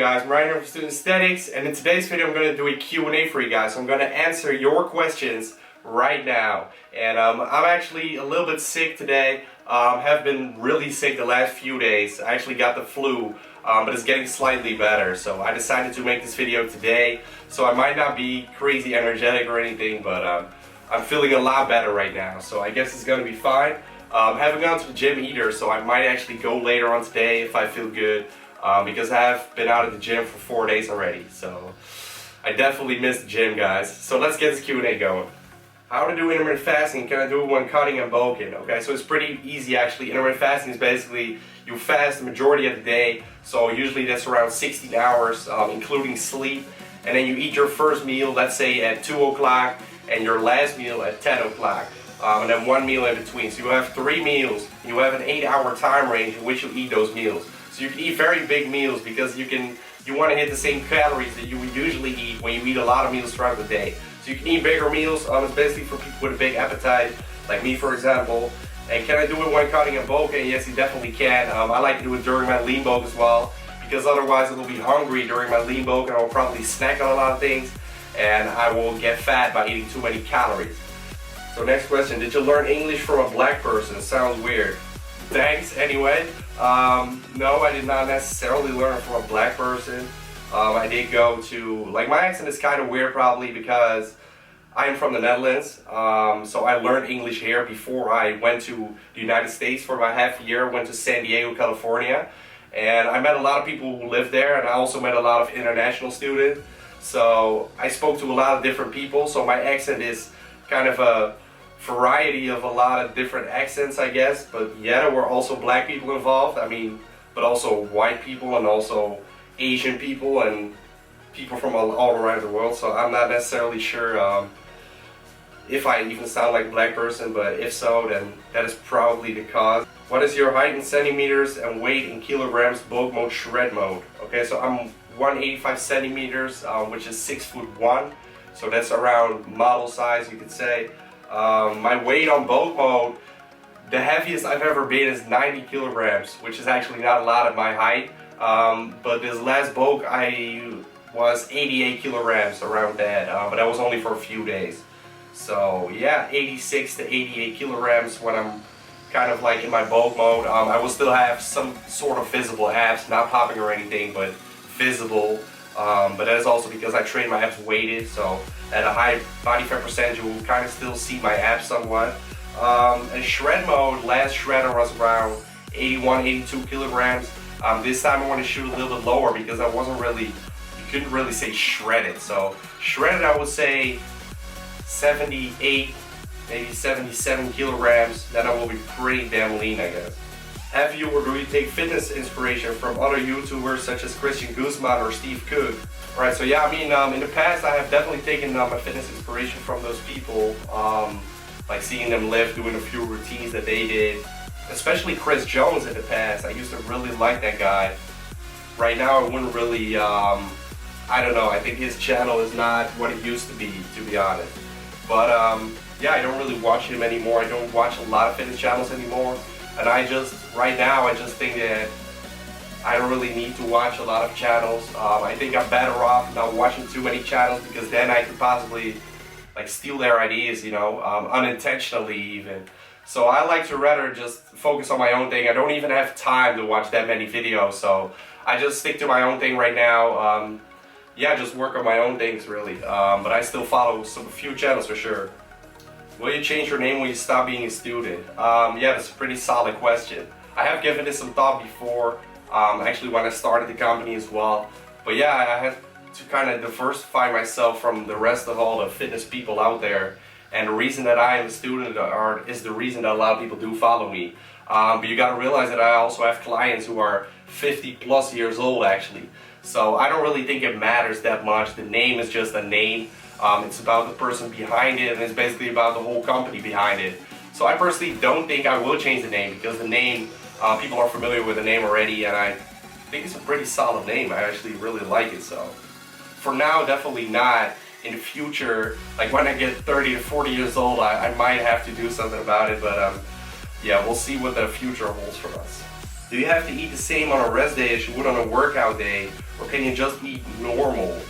guys, I'm Ryan from Student Aesthetics, and in today's video I'm going to do a Q&A for you guys. So I'm going to answer your questions right now. And I'm actually a little bit sick today. Have been really sick the last few days. I actually got the flu, but it's getting slightly better. So I decided to make this video today. So I might not be crazy energetic or anything, but I'm feeling a lot better right now. So I guess it's going to be fine. Haven't gone to the gym either, so I might actually go later on today if I feel good. Because I have been out of the gym for 4 days already, so I definitely missed the gym, guys. So let's get this Q&A going. How to do intermittent fasting? Can I do it when cutting and bulking? Okay, so it's pretty easy actually. Intermittent fasting is basically you fast the majority of the day, so usually that's around 16 hours, including sleep, and then you eat your first meal, let's say at 2 o'clock, and your last meal at 10 o'clock. And then one meal in between. So you have 3 meals. You have an 8-hour time range in which you eat those meals. So you can eat very big meals because you want to hit the same calories that you would usually eat when you eat a lot of meals throughout the day. So you can eat bigger meals. It's basically for people with a big appetite, like me for example. And can I do it when cutting and bulking? Yes, you definitely can. I like to do it during my lean bulk as well, because otherwise I will be hungry during my lean bulk and I will probably snack on a lot of things and I will get fat by eating too many calories. So next question, did you learn English from a black person? Sounds weird. Thanks anyway. No, I did not necessarily learn from a black person. I did go to, like, my accent is kind of weird probably because I am from the Netherlands. So I learned English here before I went to the United States for about half a year. Went to San Diego, California. And I met a lot of people who live there, and I also met a lot of international students. So I spoke to a lot of different people. So my accent is kind of a variety of a lot of different accents, I guess, but yeah, there were also black people involved, but also white people and also Asian people and people from all around the world, so I'm not necessarily sure if I even sound like a black person, but if so, then that is probably the cause. What is your height in centimeters and weight in kilograms, bulk mode, shred mode? Okay, so I'm 185 centimeters, which is 6'1", so that's around model size, you could say. My weight on bulk mode, the heaviest I've ever been is 90 kilograms, which is actually not a lot at my height. But this last bulk I was 88 kilograms, around that, but that was only for a few days. So yeah, 86 to 88 kilograms when I'm kind of like in my bulk mode. I will still have some sort of visible abs, not popping or anything, but visible. But that is also because I train my abs weighted, so at a high body fat percentage you will kind of still see my abs somewhat. In shred mode, last shredder was around 81, 82 kilograms. This time I want to shoot a little bit lower because I wasn't really, you couldn't really say shredded. So shredded I would say 78, maybe 77 kilograms, then I will be pretty damn lean, I guess. Have you or do you take fitness inspiration from other YouTubers such as Christian Guzman or Steve Cook? Alright, so yeah, in the past I have definitely taken my fitness inspiration from those people, like seeing them live, doing a few routines that they did, especially Chris Jones in the past. I used to really like that guy. Right now I wouldn't really, I don't know, I think his channel is not what it used to be honest. But yeah, I don't really watch him anymore. I don't watch a lot of fitness channels anymore. And right now I just think that I don't really need to watch a lot of channels. I think I'm better off not watching too many channels because then I could possibly like steal their ideas, unintentionally even. So I like to rather just focus on my own thing. I don't even have time to watch that many videos, so I just stick to my own thing right now. Yeah, just work on my own things really. But I still follow a few channels for sure. Will you change your name when you stop being a student? Yeah, that's a pretty solid question. I have given this some thought before, actually when I started the company as well. But yeah, I had to kind of diversify myself from the rest of all the fitness people out there. And the reason that I am a student is the reason that a lot of people do follow me. But you gotta realize that I also have clients who are 50 plus years old actually. So I don't really think it matters that much. The name is just a name. It's about the person behind it, and it's basically about the whole company behind it. So I personally don't think I will change the name because the name, people are familiar with the name already, and I think it's a pretty solid name. I actually really like it. So for now, definitely not. In the future, like when I get 30 to 40 years old, I might have to do something about it, but yeah, we'll see what the future holds for us. Do you have to eat the same on a rest day as you would on a workout day, or can you just eat normal?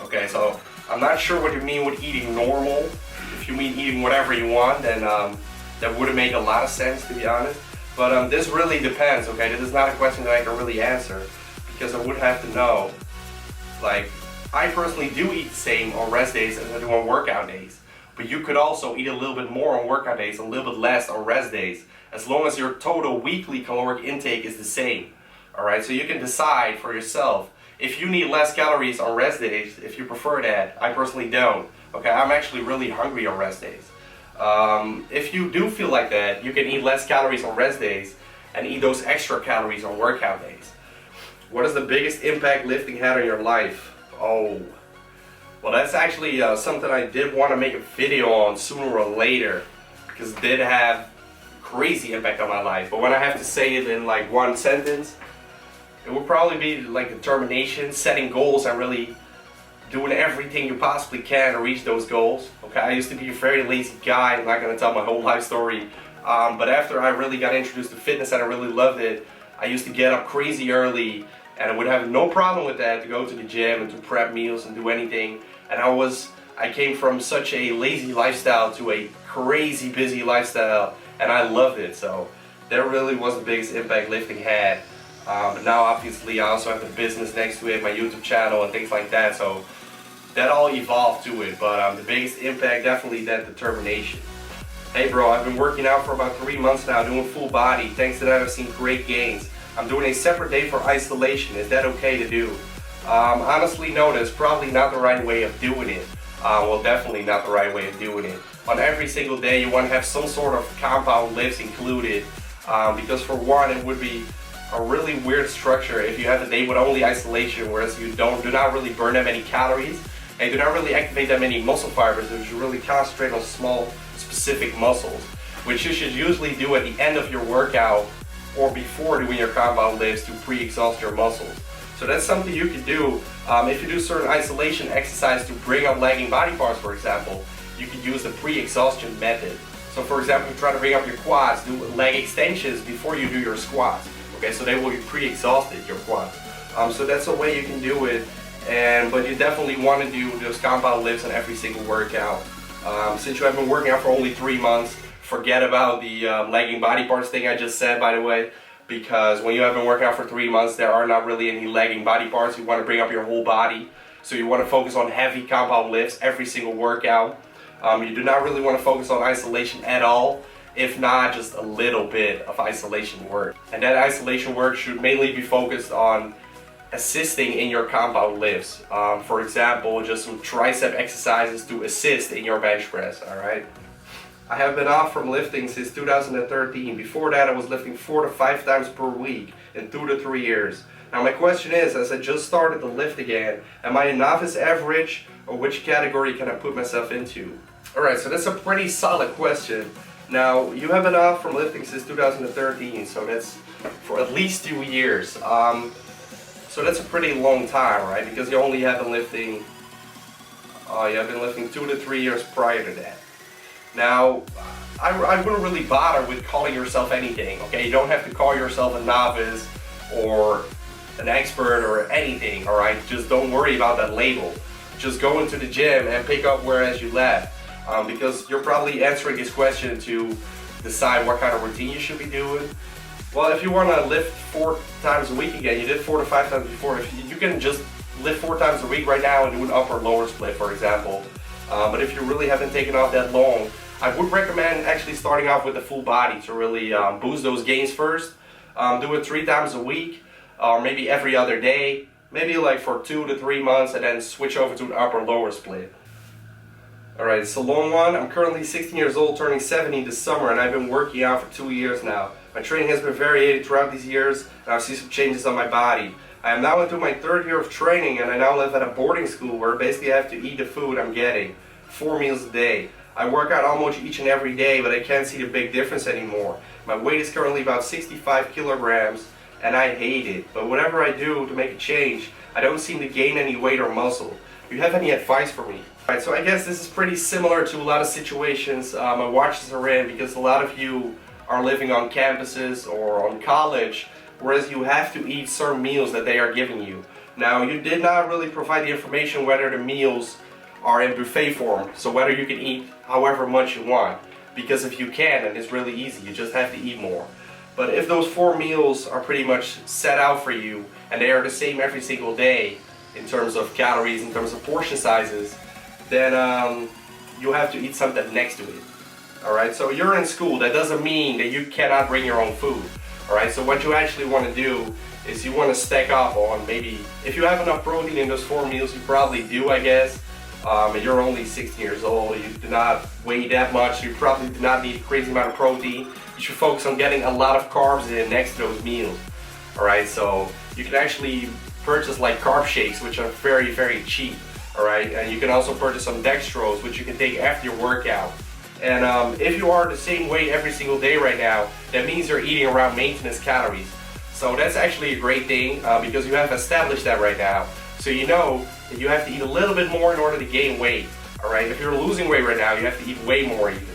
Okay, so I'm not sure what you mean with eating normal. If you mean eating whatever you want, then that wouldn't make a lot of sense, to be honest. But this really depends, okay? This is not a question that I can really answer, because I would have to know. Like, I personally do eat the same on rest days as I do on workout days. But you could also eat a little bit more on workout days, a little bit less on rest days, as long as your total weekly caloric intake is the same. Alright, so you can decide for yourself if you need less calories on rest days, if you prefer that. I personally don't. Okay, I'm actually really hungry on rest days. If you do feel like that, you can eat less calories on rest days and eat those extra calories on workout days. What is the biggest impact lifting had on your life? Oh, well, that's actually something I did want to make a video on sooner or later, because it did have crazy impact on my life. But when I have to say it in like one sentence, it would probably be like determination, setting goals, and really doing everything you possibly can to reach those goals. Okay, I used to be a very lazy guy. I'm not going to tell my whole life story, but after I really got introduced to fitness and I really loved it, I used to get up crazy early, and I would have no problem with that, to go to the gym and to prep meals and do anything. And I came from such a lazy lifestyle to a crazy busy lifestyle, and I loved it. So that really was the biggest impact lifting had. But now obviously I also have the business next to it, my YouTube channel and things like that. So that all evolved to it. But the biggest impact, definitely that determination. Hey bro, I've been working out for about 3 months now, doing full body. Thanks to that I've seen great gains. I'm doing a separate day for isolation. Is that okay to do? Honestly, no, that's probably not the right way of doing it. Well, definitely not the right way of doing it. On every single day, you want to have some sort of compound lifts included, because for one, it would be a really weird structure if you have a day with only isolation, whereas you do not really burn that many calories and do not really activate that many muscle fibers. You should really concentrate on small, specific muscles, which you should usually do at the end of your workout or before doing your compound lifts to pre-exhaust your muscles. So that's something you can do. If you do certain isolation exercise to bring up lagging body parts, for example, you could use the pre-exhaustion method. So for example, if you try to bring up your quads, do leg extensions before you do your squats. Okay, so they will be pre-exhausted, your quads. So that's a way you can do it. But you definitely want to do those compound lifts on every single workout. Since you have been working out for only 3 months, forget about the lagging body parts thing I just said, by the way. Because when you have been working out for 3 months, there are not really any lagging body parts. You want to bring up your whole body. So you want to focus on heavy compound lifts every single workout. You do not really want to focus on isolation at all, if not just a little bit of isolation work. And that isolation work should mainly be focused on assisting in your compound lifts. For example, just some tricep exercises to assist in your bench press, alright? I have been off from lifting since 2013. Before that, I was lifting 4 to 5 times per week in 2 to 3 years. Now my question is, as I just started to lift again, am I a novice, average, or which category can I put myself into? Alright, so that's a pretty solid question. Now, you have been off from lifting since 2013, so that's for at least 2 years. So that's a pretty long time, right? Because you only have been lifting, you have been lifting 2 to 3 years prior to that. Now, I wouldn't really bother with calling yourself anything, okay? You don't have to call yourself a novice or an expert or anything, alright? Just don't worry about that label. Just go into the gym and pick up whereas you left. Because you're probably answering this question to decide what kind of routine you should be doing. Well, if you want to lift 4 times a week again, you did 4 to 5 times before, if you can just lift 4 times a week right now and do an upper lower split, for example. But if you really haven't taken off that long, I would recommend actually starting off with the full body to really boost those gains first. Do it 3 times a week, or maybe every other day, maybe like for 2 to 3 months, and then switch over to an upper lower split. Alright, it's a long one. I'm currently 16 years old, turning 17 this summer, and I've been working out for 2 years now. My training has been varied throughout these years, and I've seen some changes on my body. I am now into my 3rd year of training, and I now live at a boarding school where basically I have to eat the food I'm getting. 4 meals a day. I work out almost each and every day, but I can't see the big difference anymore. My weight is currently about 65 kilograms, and I hate it. But whatever I do to make a change, I don't seem to gain any weight or muscle. Do you have any advice for me? Alright, so I guess this is pretty similar to a lot of situations I watch this are in, because a lot of you are living on campuses or on college, whereas you have to eat certain meals that they are giving you. Now, you did not really provide the information whether the meals are in buffet form, so whether you can eat however much you want. Because if you can, then it's really easy, you just have to eat more. But if those 4 meals are pretty much set out for you, and they are the same every single day, in terms of calories, in terms of portion sizes, then you have to eat something next to it. Alright, so you're in school, that doesn't mean that you cannot bring your own food. Alright, so what you actually want to do is you want to stack up on maybe, if you have enough protein in those 4 meals, you probably do, I guess. You're only 16 years old, you do not weigh that much, you probably do not need a crazy amount of protein. You should focus on getting a lot of carbs in next to those meals. Alright, so you can actually purchase like carb shakes, which are very, very cheap. Alright, and you can also purchase some dextrose, which you can take after your workout. And if you are the same weight every single day right now, that means you're eating around maintenance calories. So that's actually a great thing because you have established that right now. So you know that you have to eat a little bit more in order to gain weight. Alright, if you're losing weight right now, you have to eat way more even.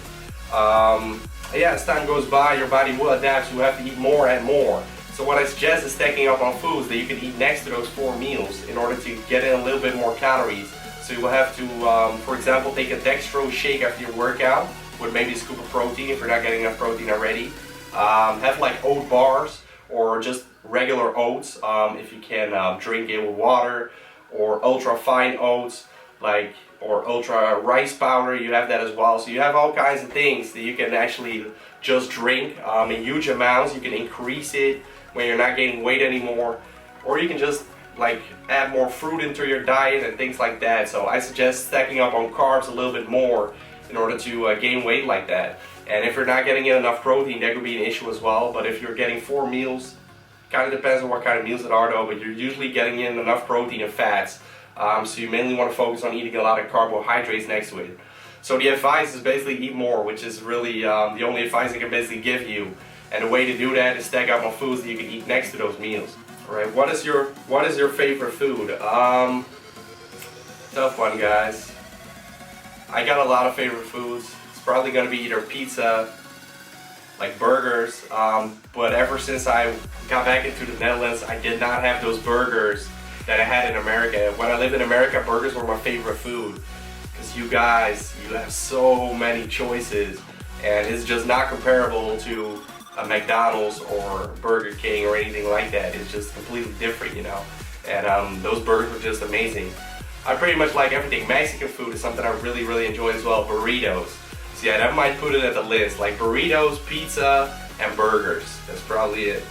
Yeah, as time goes by, your body will adapt, so you have to eat more and more. So what I suggest is stacking up on foods that you can eat next to those 4 meals in order to get in a little bit more calories. So you will have to, for example, take a dextrose shake after your workout with maybe a scoop of protein if you're not getting enough protein already. Have like oat bars or just regular oats if you can drink it with water, or ultra fine oats or ultra rice powder, you have that as well. So you have all kinds of things that you can actually just drink in huge amounts. You can increase it when you're not gaining weight anymore, or you can just like add more fruit into your diet and things like that. So I suggest stacking up on carbs a little bit more in order to gain weight like that. And if you're not getting in enough protein, that could be an issue as well. But if you're getting 4 meals, kind of depends on what kind of meals it are though, but you're usually getting in enough protein and fats. So you mainly want to focus on eating a lot of carbohydrates next to it. So the advice is basically eat more, which is really the only advice I can basically give you. And the way to do that is stack up on foods that you can eat next to those meals. Alright, what is your favorite food? Tough one, guys. I got a lot of favorite foods. It's probably gonna be either pizza, like burgers, but ever since I got back into the Netherlands, I did not have those burgers that I had in America. When I lived in America, burgers were my favorite food. Because you guys, you have so many choices, and it's just not comparable to a McDonald's or Burger King or anything like that. It's just completely different, you know. And those burgers were just amazing. I pretty much like everything. Mexican food is something I really, really enjoy as well. Burritos. So yeah, that might put it at the list. Like burritos, pizza, and burgers. That's probably it.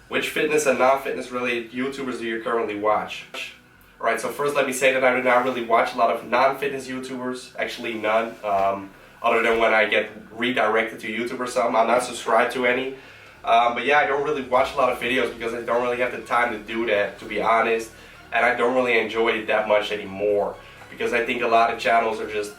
Which fitness and non-fitness related YouTubers do you currently watch? Alright, so first let me say that I do not really watch a lot of non-fitness YouTubers. Actually none. Other than when I get redirected to YouTube or something. I'm not subscribed to any. But yeah, I don't really watch a lot of videos because I don't really have the time to do that, to be honest. And I don't really enjoy it that much anymore. Because I think a lot of channels are just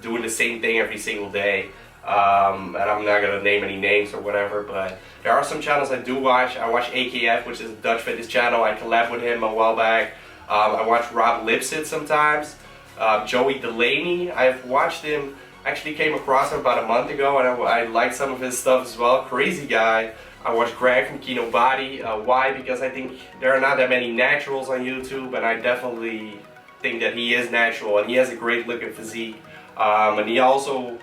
doing the same thing every single day. And I'm not going to name any names or whatever, but there are some channels I do watch. I watch AKF, which is a Dutch fitness channel. I collabed with him a while back. I watch Rob Lipsit sometimes. Joey Delaney, I've watched him, actually came across him about a month ago, and I like some of his stuff as well. Crazy guy. I watch Greg from Kino Body. Why? Because I think there are not that many naturals on YouTube, and I definitely think that he is natural, and he has a great looking physique. And he also,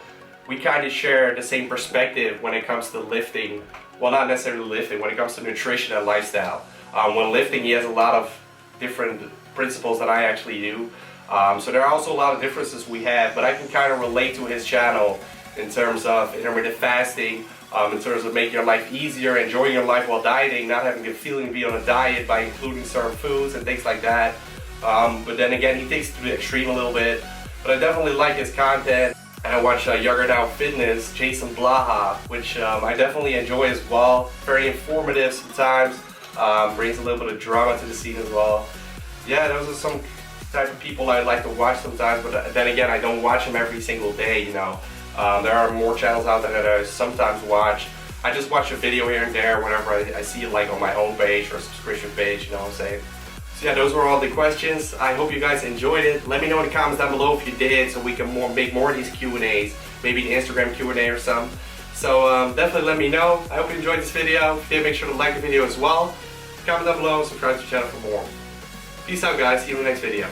we kind of share the same perspective when it comes to lifting. Well, not necessarily lifting, when it comes to nutrition and lifestyle. When lifting, he has a lot of different principles that I actually do. So there are also a lot of differences we have, but I can kind of relate to his channel in terms of intermittent fasting, in terms of making your life easier, enjoying your life while dieting, not having the feeling to be on a diet by including certain foods and things like that. But then again, he takes it to the extreme a little bit. But I definitely like his content. And I watch Younger Now Fitness, Jason Blaha, which I definitely enjoy as well. Very informative sometimes, brings a little bit of drama to the scene as well. Yeah, those are some type of people I like to watch sometimes, but then again, I don't watch them every single day, you know. There are more channels out there that I sometimes watch. I just watch a video here and there whenever I see it, like on my homepage or subscription page, you know what I'm saying. So yeah, those were all the questions. I hope you guys enjoyed it. Let me know in the comments down below if you did, so we can make more of these Q&As. Maybe an Instagram Q&A or something. So definitely let me know. I hope you enjoyed this video. If you did, make sure to like the video as well. Comment down below and subscribe to the channel for more. Peace out guys, see you in the next video.